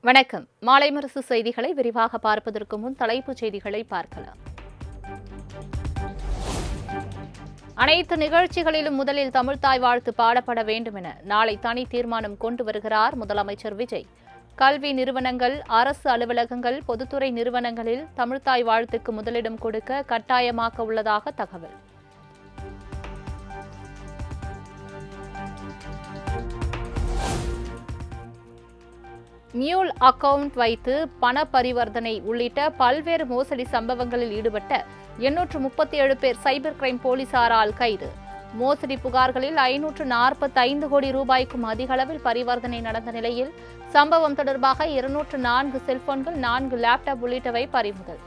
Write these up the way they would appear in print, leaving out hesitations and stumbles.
வணக்கம். மாலை முரசு செய்திகளை விரிவாக பார்ப்பதற்கு முன் தலைப்புச் செய்திகளை பார்க்கலாம். அனைத்து நிகழ்ச்சிகளிலும் முதலில் தமிழ்த்தாய் வாழ்த்து பாடப்பட வேண்டும் என நாளை தனி தீர்மானம் கொண்டு வருகிறார் முதலமைச்சர் விஜய். கல்வி நிறுவனங்கள், அரசு அலுவலகங்கள், பொதுத்துறை நிறுவனங்களில் தமிழ்த்தாய் வாழ்த்துக்கு முதலிடம் கொடுக்க கட்டாயமாக்க உள்ளதாக தகவல். மியூல் அக்கவுண்ட் வைத்து பண பரிவர்த்தனை உள்ளிட்ட பல்வேறு மோசடி சம்பவங்களில் ஈடுபட்ட 837 பேர் சைபர் கிரைம் போலீசாரால் கைது. மோசடி புகார்களில் 545 கோடி ரூபாய்க்கும் அதிக அளவில் பரிவர்த்தனை நடந்த நிலையில் சம்பவம் தொடர்பாக 204 செல்போன்கள், 4 லேப்டாப் உள்ளிட்டவை பறிமுதல்.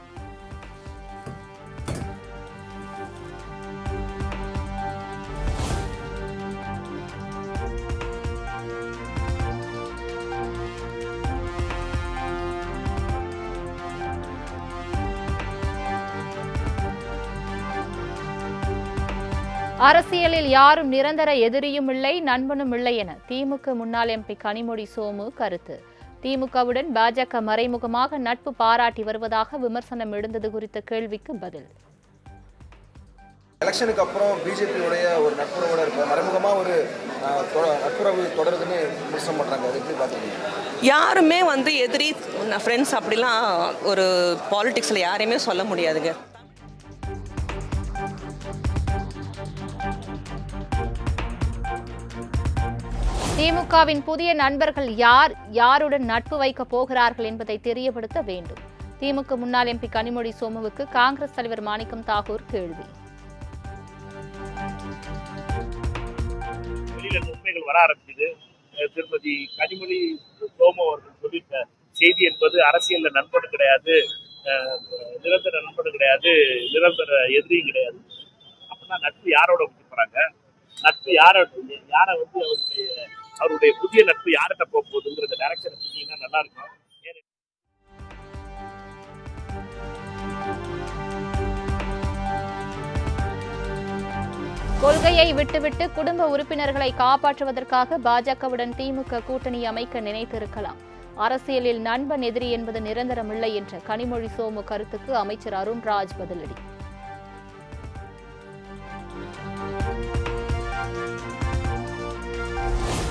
அரசியலில் யாரும் நிரந்தர எதிரியும் இல்லை, நண்பனும் இல்லை என திமுக முன்னாள் எம்பி கனிமொழி சோமு கருத்து. திமுகவுடன் பாஜக மறைமுகமாக நட்பு பாராட்டி வருவதாக விமர்சனம் எழுந்தது குறித்த கேள்விக்கு பதில். எலெக்ஷனுக்கு அப்புறம் பிஜேபியோடைய ஒரு நட்புறவோட இருக்க மறைமுகமா ஒரு நட்புறவு தொடருதுன்னு விமர்சனம் பண்றாங்க. அது எப்படி பாத்தீங்க? யாருமே எதிரி ஃப்ரெண்ட்ஸ் அப்படிலாம் ஒரு பாலிடிக்ஸ்ல யாரையுமே சொல்ல முடியாதுங்க. திமுகவின் புதிய நண்பர்கள் யார், யாருடன் நட்பு வைக்கப் போகிறார்கள் என்பதை தெரியப்படுத்த வேண்டும். திமுக முன்னாள் எம்பி கனிமொழி சோமுவுக்கு காங்கிரஸ் தலைவர் மாணிக்கம் தாகூர் கேள்வி. உண்மைகள் வர ஆரம்பிச்சது. திருமதி கனிமொழி சோமு அவர்கள் சொல்லிட்ட செய்தி என்பது அரசியல்ல நண்பனும் கிடையாது, நிரந்தர நண்பனும் கிடையாது, நிரந்தர எதிரியும் கிடையாது. அப்படின்னா நட்பு யாரோட வச்சு போறாங்க? நட்பு யாரை அவருடைய புதிய நட்பு யார்கிட்ட போக போகுதுங்கிற டைரக்ஷனை சொன்னீங்கன்னா நல்லா இருக்கும். கொள்கையை விட்டுவிட்டு குடும்ப உறுப்பினர்களை காப்பாற்றுவதற்காக பாஜகவுடன் திமுக கூட்டணி அமைக்க நினைத்திருக்கலாம். அரசியலில் நண்பன் எதிரி என்பது நிரந்தரமில்லை என்ற கனிமொழி சோமு கருத்துக்கு அமைச்சர் அருண்ராஜ் பதிலடி.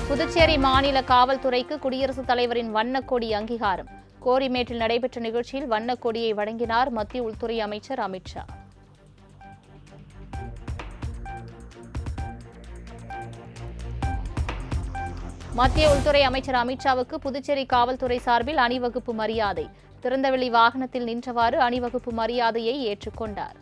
புதுச்சேரி மாநில காவல்துறைக்கு குடியரசுத் தலைவரின் வண்ணக்கொடி அங்கீகாரம். கோரிமேட்டில் நடைபெற்ற நிகழ்ச்சியில் வண்ணக்கொடியை வழங்கினார் மத்திய உள்துறை அமைச்சர் அமித்ஷா. மத்திய உள்துறை அமைச்சர் அமித்ஷாவுக்கு புதுச்சேரி காவல்துறை சார்பில் அணிவகுப்பு மரியாதை. திறந்தவெளி வாகனத்தில் நின்றவாறு அணிவகுப்பு மரியாதையை ஏற்றுக்கொண்டார்.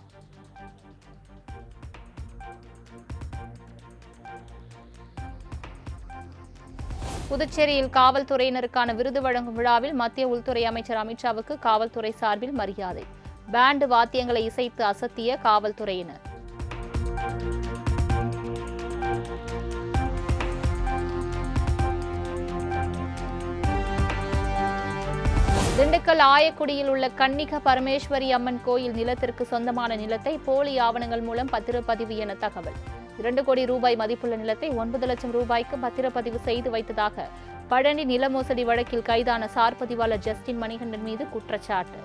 புதுச்சேரியில் காவல்துறையினருக்கான விருது வழங்கும் விழாவில் மத்திய உள்துறை அமைச்சர் அமித்ஷாவுக்கு காவல்துறை சார்பில் மரியாதை. பேண்ட் வாத்தியங்களை இசைத்து அசத்திய காவல்துறையினர். திண்டுக்கல் ஆயக்குடியில் உள்ள கன்னிக பரமேஸ்வரி அம்மன் கோயில் நிலத்திற்கு சொந்தமான நிலத்தை போலி ஆவணங்கள் மூலம் பத்திரப்பதிவு என தகவல். 2 கோடி ரூபாய் மதிப்புள்ள நிலத்தை 9 லட்சம் ரூபாய்க்கு பத்திரப்பதிவு செய்து வைத்ததாக பழனி நில மோசடி வழக்கில் கைதான சார் பதிவாளர் ஜஸ்டின் மணிகண்டன் மீது குற்றச்சாட்டு.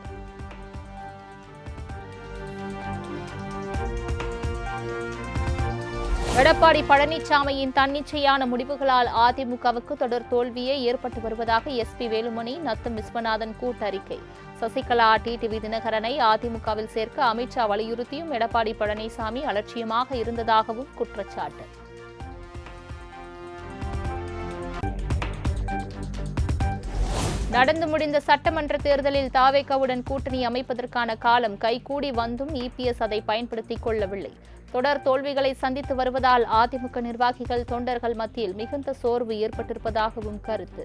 எடப்பாடி பழனிசாமியின் தன்னிச்சையான முடிவுகளால் அதிமுகவுக்கு தொடர் தோல்வியே ஏற்பட்டு வருவதாக எஸ்பி வேலுமணி, நத்தம் விஸ்வநாதன் கூட்டறிக்கை. சசிகலா, டிடிவி தினகரனை அதிமுகவில் சேர்க்க அமித்ஷா வலியுறுத்தியும் எடப்பாடி பழனிசாமி அலட்சியமாக இருந்ததாகவும் குற்றச்சாட்டு. நடந்து முடிந்த சட்டமன்ற தேர்தலில் தாவேகாவுடன் கூட்டணி அமைப்பதற்கான காலம் கைகூடி வந்தும் இபிஎஸ் அதை பயன்படுத்திக் கொள்ளவில்லை. தொடர் தோல்விகளை சந்தித்து வருவதால் அதிமுக நிர்வாகிகள், தொண்டர்கள் மத்தியில் மிகுந்த சோர்வு ஏற்பட்டிருப்பதாகவும் கருத்து.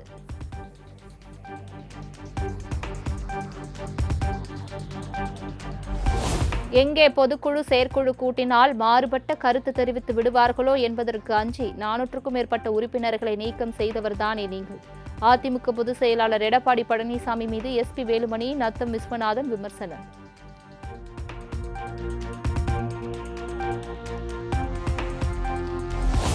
எங்கே பொதுக்குழு செயற்குழு கூட்டினால் மாறுபட்ட கருத்து தெரிவித்து விடுவார்களோ என்பதற்கு அஞ்சி 400க்கும் மேற்பட்ட உறுப்பினர்களை நீக்கம் செய்தவர்தானே நீங்கள். அதிமுக பொதுச் செயலாளர் எடப்பாடி பழனிசாமி மீது எஸ்பி வேலுமணி, நத்தம் விஸ்வநாதன் விமர்சனம்.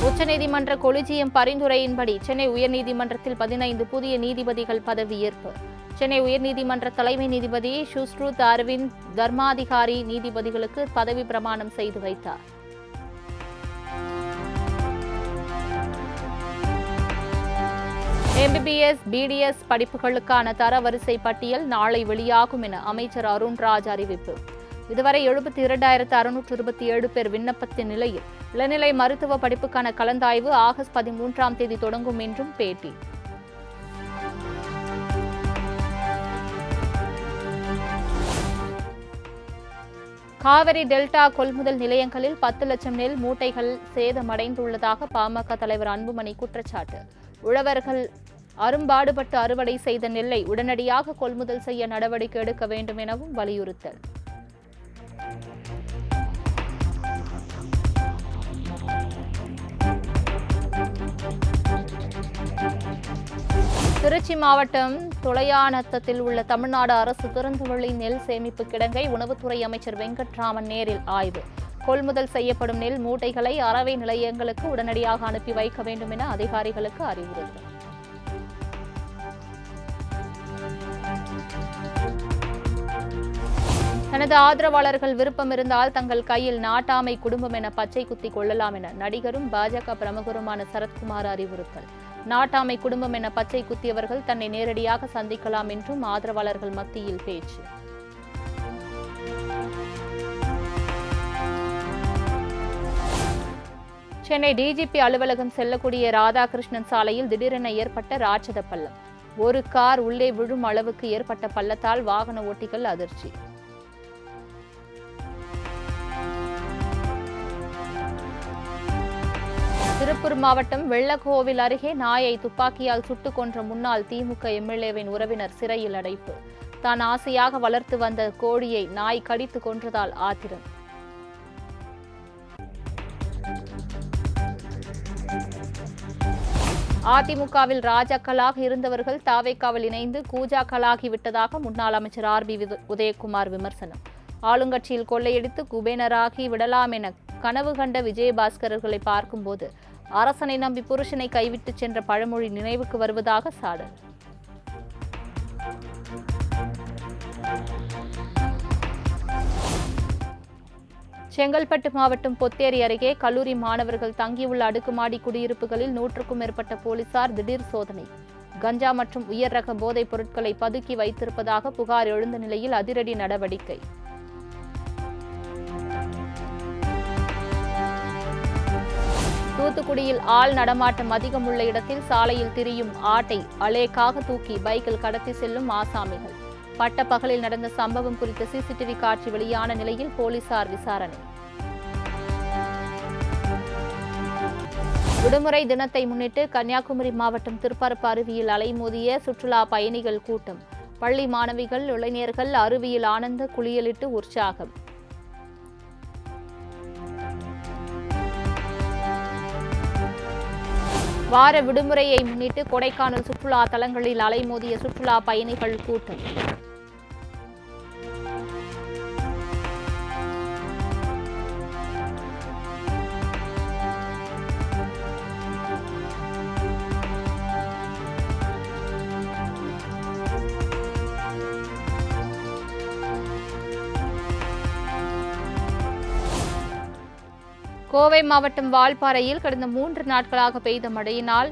உச்சநீதிமன்ற கொலிஜியம் பரிந்துரையின்படி சென்னை உயர்நீதிமன்றத்தில் 15 புதிய நீதிபதிகள் பதவியேற்பு. சென்னை உயர்நீதிமன்ற தலைமை நீதிபதி சுஷ்ருத் அரவிந்த் தர்மாதிகாரி நீதிபதிகளுக்கு பதவி பிரமாணம் செய்து வைத்தார். MBBS, BDS படிப்புகளுக்கான தரவரிசை பட்டியல் நாளை வெளியாகும் என அமைச்சர் அருண்ராஜ் அறிவிப்பு. இதுவரை 72,627 பேர் விண்ணப்பத்தின் நிலையில் இளநிலை மருத்துவ படிப்புக்கான கலந்தாய்வு ஆகஸ்ட் 13ஆம் தேதி தொடங்கும் என்றும் பேட்டி. காவிரி டெல்டா கொள்முதல் நிலையங்களில் 10 லட்சம் நெல் மூட்டைகள் சேதமடைந்துள்ளதாக பாமக தலைவர் அன்புமணி குற்றச்சாட்டு. உழவர்கள் அரும்பாடுபட்டு அறுவடை செய்த நெல்லை உடனடியாக கொள்முதல் செய்ய நடவடிக்கை எடுக்க வேண்டும் எனவும் வலியுறுத்தல். திருச்சி மாவட்டம் துளையாநத்தத்தில் உள்ள தமிழ்நாடு அரசு திறந்தவெளி நெல் சேமிப்பு கிடங்கை உணவுத்துறை அமைச்சர் வெங்கட்ராமன் நேரில் ஆய்வு. கொள்முதல் செய்யப்படும் நெல் மூட்டைகளை அரவை நிலையங்களுக்கு உடனடியாக அனுப்பி வைக்க வேண்டும் என அதிகாரிகளுக்கு அறிவுறுத்தல். தனது ஆதரவாளர்கள் விருப்பம் இருந்தால் தங்கள் கையில் நாட்டாமை குடும்பம் என பச்சை குத்தி கொள்ளலாம் என நடிகரும் பாஜக பிரமுகருமான சரத்குமார் அறிவுறுத்தல். நாட்டாமை குடும்பம் என பச்சை குத்தியவர்கள் தன்னை நேரடியாக சந்திக்கலாம் என்றும் ஆதரவாளர்கள் மத்தியில் பேச்சு. சென்னை டிஜிபி அலுவலகம் செல்லக்கூடிய ராதாகிருஷ்ணன் சாலையில் திடீரென ஏற்பட்ட ராட்சத பள்ளம். ஒரு கார் உள்ளே விழும் அளவுக்கு ஏற்பட்ட பள்ளத்தால் வாகன ஓட்டிகள் அதிர்ச்சி. திருப்பூர் மாவட்டம் வெள்ளக்கோவில் அருகே நாயை துப்பாக்கியால் சுட்டுக் கொன்ற முன்னாள் திமுக எம்எல்ஏவின் உறவினர் சிறையில் அடைப்பு. தான் ஆசையாக வளர்த்து வந்த கோழியை நாய் கடித்து கொன்றதால் ஆத்திரம். அதிமுகவில் ராஜாக்களாக இருந்தவர்கள் தாவேக்காவில் இணைந்து கூஜாக்களாகிவிட்டதாக முன்னாள் அமைச்சர் RB உதயகுமார் விமர்சனம். ஆளுங்கட்சியில் கொள்ளையடித்து குபேனராகி விடலாம் என கனவு கண்ட விஜயபாஸ்கரர்களை பார்க்கும்போது அரசனை நம்பி புருஷனை கைவிட்டு சென்ற பழமொழி நினைவுக்கு வருவதாக சாடல். செங்கல்பட்டு மாவட்டம் பொத்தேரி அருகே கல்லூரி மாணவர்கள் தங்கியுள்ள அடுக்குமாடி குடியிருப்புகளில் 100க்கும் மேற்பட்ட போலீசார் திடீர் சோதனை. கஞ்சா மற்றும் உயர் ரக போதைப் பொருட்களை பதுக்கி வைத்திருப்பதாக புகார் எழுந்த நிலையில் அதிரடி நடவடிக்கை. தூத்துக்குடியில் ஆள் நடமாட்டம் அதிகம் உள்ள இடத்தில் சாலையில் திரியும் ஆட்டை அலேக்காக தூக்கி பைக்கில் கடத்தி செல்லும் ஆசாமிகள். பட்ட பகலில் நடந்த சம்பவம் குறித்த CCTV காட்சி வெளியான நிலையில் போலீசார் விசாரணை. விடுமுறை தினத்தை முன்னிட்டு கன்னியாகுமரி மாவட்டம் திருப்பரப்பு அருவியில் அலைமோதிய சுற்றுலா பயணிகள் கூட்டம். பள்ளி மாணவிகள் இளைஞர்கள் அருவியில் ஆனந்த குளியலிட்டு உற்சாகம். வார விடுமுறையை முன்னிட்டு கொடைக்கானல் சுற்றுலா தலங்களில் அலைமோதிய சுற்றுலா பயணிகள் கூட்டம். கோவை மாவட்டம் வால்பாறையில் கடந்த 3 நாட்களாக பெய்த மழையினால்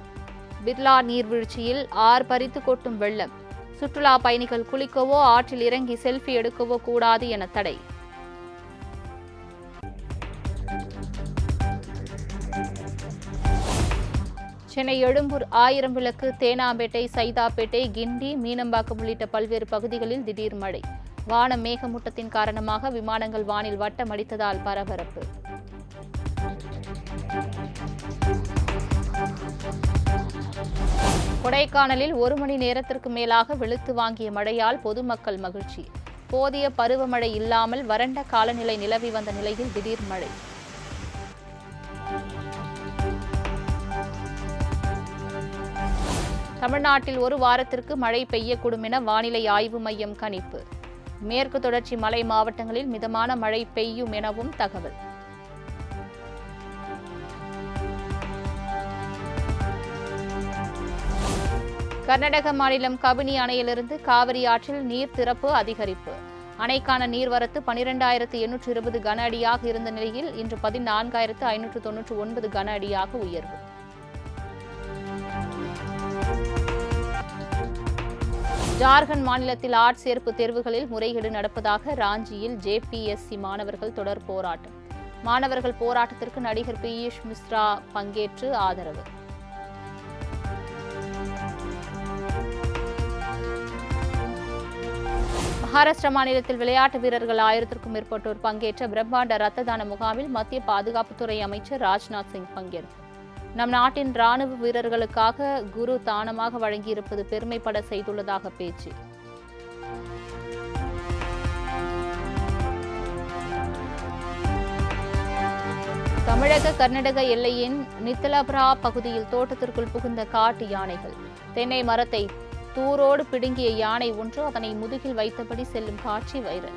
பிர்லா நீர்வீழ்ச்சியில் ஆர்ப்பரித்து கொட்டும் வெள்ளம். சுற்றுலா பயணிகள் குளிக்கவோ ஆற்றில் இறங்கி செல்ஃபி எடுக்கவோ கூடாது என தடை. சென்னை எழும்பூர் ஆயிரம்விளக்கு, தேனாம்பேட்டை, சைதாப்பேட்டை, கிண்டி, மீனம்பாக்கம் உள்ளிட்ட பல்வேறு பகுதிகளில் திடீர் மழை. வான மேகமூட்டத்தின் காரணமாக விமானங்கள் வானில் வட்டமடித்ததால் பரபரப்பு. கொடைக்கானலில் 1 மணி நேரத்திற்கு மேலாக வெளுத்து வாங்கிய மழையால் பொதுமக்கள் மகிழ்ச்சி. போதிய பருவமழை இல்லாமல் வறண்ட காலநிலை நிலவி வந்த நிலையில் திடீர் மழை. தமிழ்நாட்டில் 1 வாரத்திற்கு மழை பெய்யக்கூடும் என வானிலை ஆய்வு மையம் கணிப்பு. மேற்கு தொடர்ச்சி மலை மாவட்டங்களில் மிதமான மழை பெய்யும் எனவும் தகவல். கர்நாடக மாநிலம் கபினி அணையிலிருந்து காவிரி ஆற்றில் நீர் திறப்பு அதிகரிப்பு. அணைக்கான நீர்வரத்து 12,820 கன அடியாக இருந்த நிலையில் இன்று 14,599 கன அடியாக உயர்வு. ஜார்க்கண்ட் மாநிலத்தில் ஆட்சேர்ப்பு தேர்வுகளில் முறைகேடு நடப்பதாக ராஞ்சியில் JPSC மாணவர்கள் தொடர் போராட்டம். மாணவர்கள் போராட்டத்திற்கு நடிகர் பியூஷ் மிஸ்ரா பங்கேற்று ஆதரவு. மகாராஷ்டிரா மாநிலத்தில் விளையாட்டு வீரர்கள் 1000க்கும் மேற்பட்டோர் பங்கேற்ற பிரம்மாண்ட ரத்த தான முகாமில் மத்திய பாதுகாப்புத்துறை அமைச்சர் ராஜ்நாத் சிங் பங்கேற்பு. நம் நாட்டின் ராணுவ வீரர்களுக்காக குரு தானமாக வழங்கியிருப்பது பெருமைப்பட செய்துள்ளதாக பேச்சு. தமிழக கர்நாடக எல்லையின் நித்தலபுரா பகுதியில் தோட்டத்திற்குள் புகுந்த காட்டு யானைகள். தென்னை மரத்தை தூரோடு பிடுங்கிய யானை ஒன்று அதனை முதுகில் வைத்தபடி செல்லும் காட்சி வைரல்.